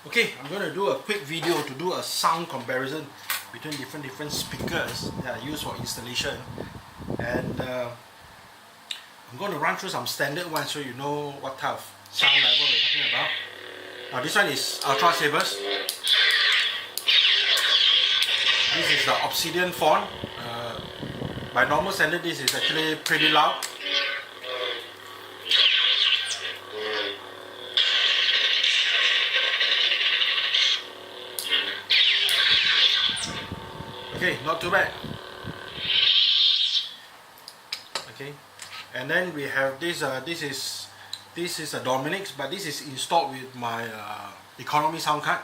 Okay, I'm going to do a quick video to do a sound comparison between different speakers that are used for installation, and I'm going to run through some standard ones so you know what type of sound level we're talking about. Now this one is ACLightsabers. This is the Obsidian font. By normal standard this is actually pretty loud. Okay, not too bad. Okay, and then we have this. This is a Dominic's, but this is installed with my economy sound card.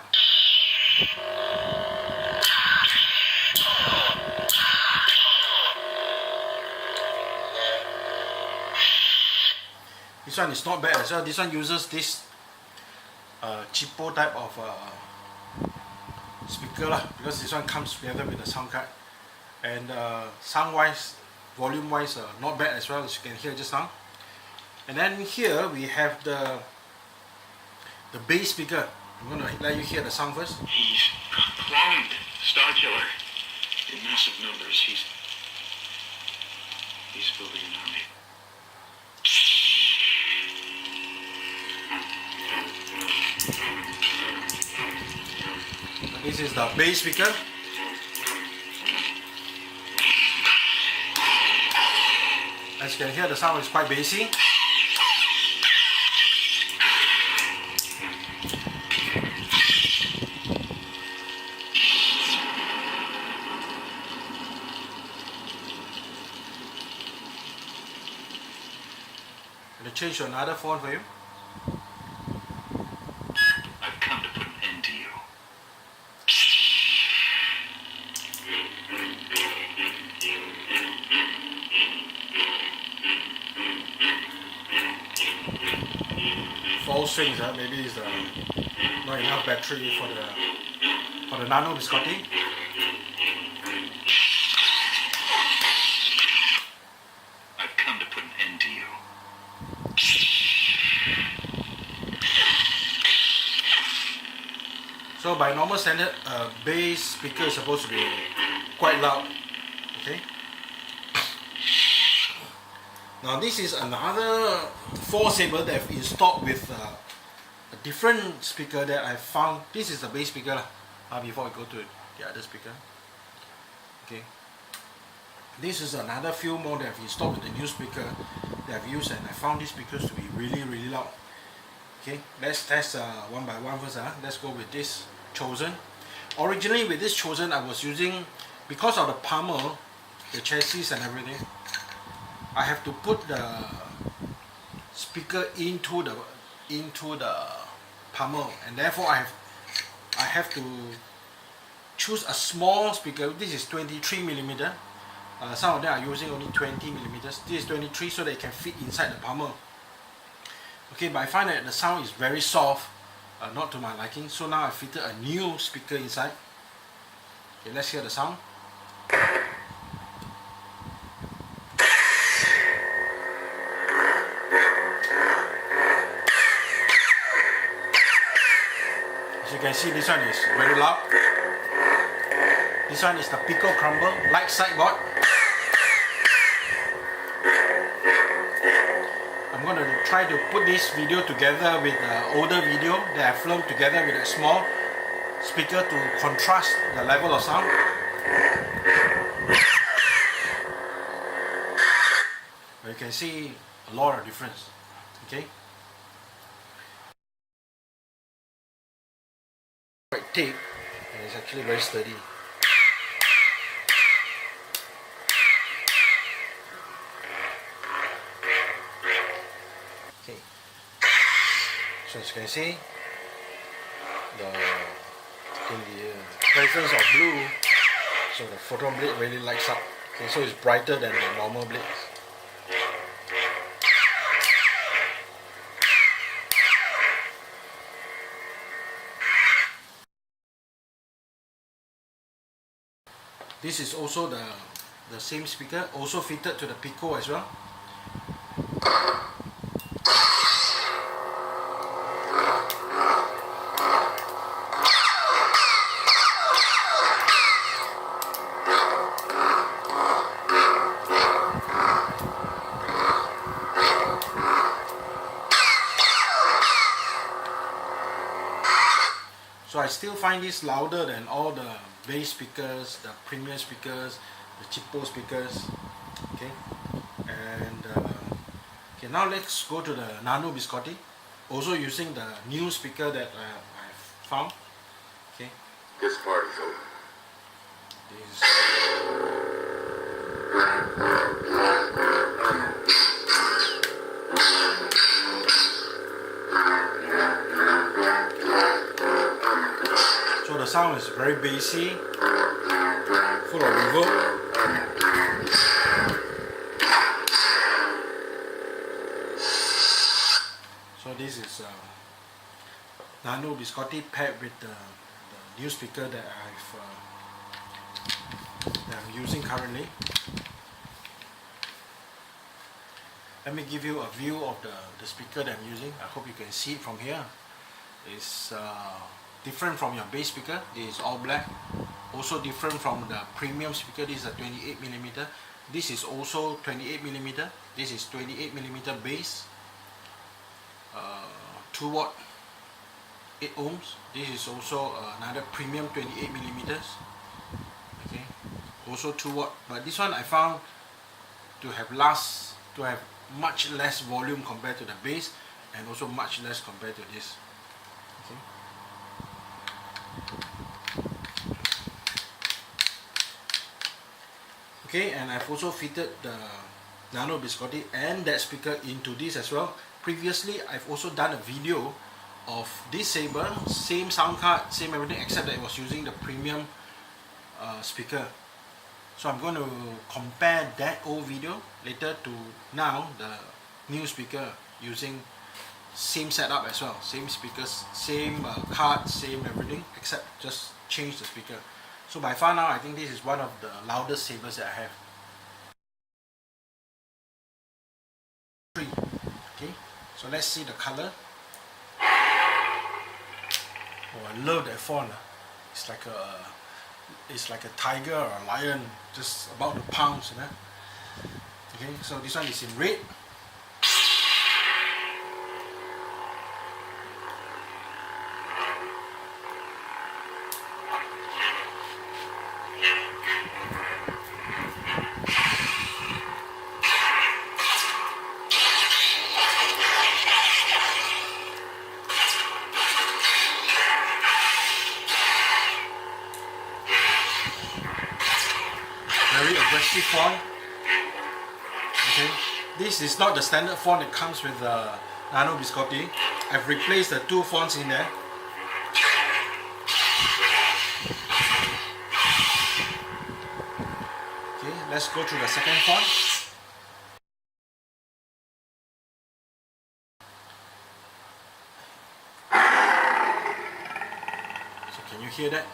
This one is not bad as well. This one uses this cheapo type of speaker lah, because this one comes together with the sound card, and sound wise, volume wise, not bad as well, as you can hear just now. And then here we have the bass speaker. I'm going to let you hear the sound first. He's cloned Star Killer in massive numbers. He's building an army. This is the bass speaker. As you can hear, the sound is quite bassy. I'm going to change to another font for you. I've come to put an end to you. False strings, maybe it's not enough battery for the Nano biscotti. I've come to put an end to you. So by normal standard, bass speaker is supposed to be quite loud. Okay. Now this is another 4-saber that I've installed with a different speaker that I found. This is the bass speaker before I go to the other speaker. Okay. This is another few more that I've installed with the new speaker that I've used, and I found these speakers to be really loud. Okay, let's test one by one first. Let's go with this Chosen. Originally with this Chosen I was using, because of the pommel, the chassis and everything, I have to put the speaker into the pommel, and therefore I have to choose a small speaker. This is 23mm. Some of them are using only 20mm. This is 23, so they can fit inside the pommel. Okay, but I find that the sound is very soft, not to my liking. So now I fitted a new speaker inside. Okay, let's hear the sound. As you can see, this one is very loud. This one is the Pico Crumble Lightsaber. I'm going to try to put this video together with an older video that I filmed together with a small speaker to contrast the level of sound. But you can see a lot of difference. Okay. Quite thick, and it's actually very sturdy. Okay, so as you can see, in the presence of blue, so the photon blade really lights up. Okay, so it's brighter than the normal blades. This is also the same speaker, also fitted to the Pico as well. still find this louder than all the bass speakers, the premium speakers, the cheapo speakers. Okay, and okay, now let's go to the Nano biscotti, also using the new speaker that I found. Okay, This party's over. this so the sound is very bassy, full of reverb. So this is Nano biscotti paired with the new speaker that I'm using currently. Let me give you a view of the speaker that I'm using. I hope you can see it from here. It's different from your bass speaker. This is all black. Also different from the premium speaker. This is a 28mm. This is also 28mm. This is 28mm bass. 2 watt, 8 ohms. This is also another premium 28mm. Okay, also 2 watt. But this one I found to have much less volume compared to the bass, and also much less compared to this. Okay. Okay, and I've also fitted the Nano biscotti and that speaker into this as well. Previously, I've also done a video of this saber, same sound card, same everything, except that it was using the premium speaker. So I'm going to compare that old video later to now the new speaker using same setup as well, same speakers, same card, same everything, except just change the speaker. So by far now, I think this is one of the loudest sabers that I have. Okay, so let's see the color. Oh, I love that font. It's like a tiger or a lion just about to pounce, you know. Okay, so this one is in red. Very aggressive font. Okay, this is not the standard font that comes with the Nano biscotti. I've replaced the 2 fonts in there. Okay, let's go to the second font. So can you hear that?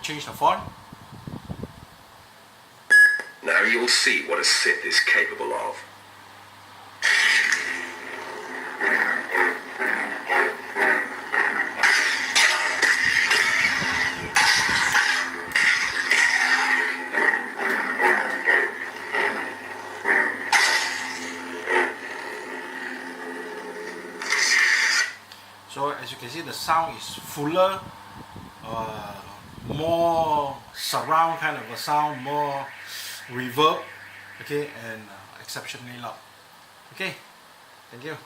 Change the font. Now you'll see what a Sith is capable of. So as you can see, the sound is fuller, more surround kind of a sound, more reverb, okay, and exceptionally loud. Okay, thank you.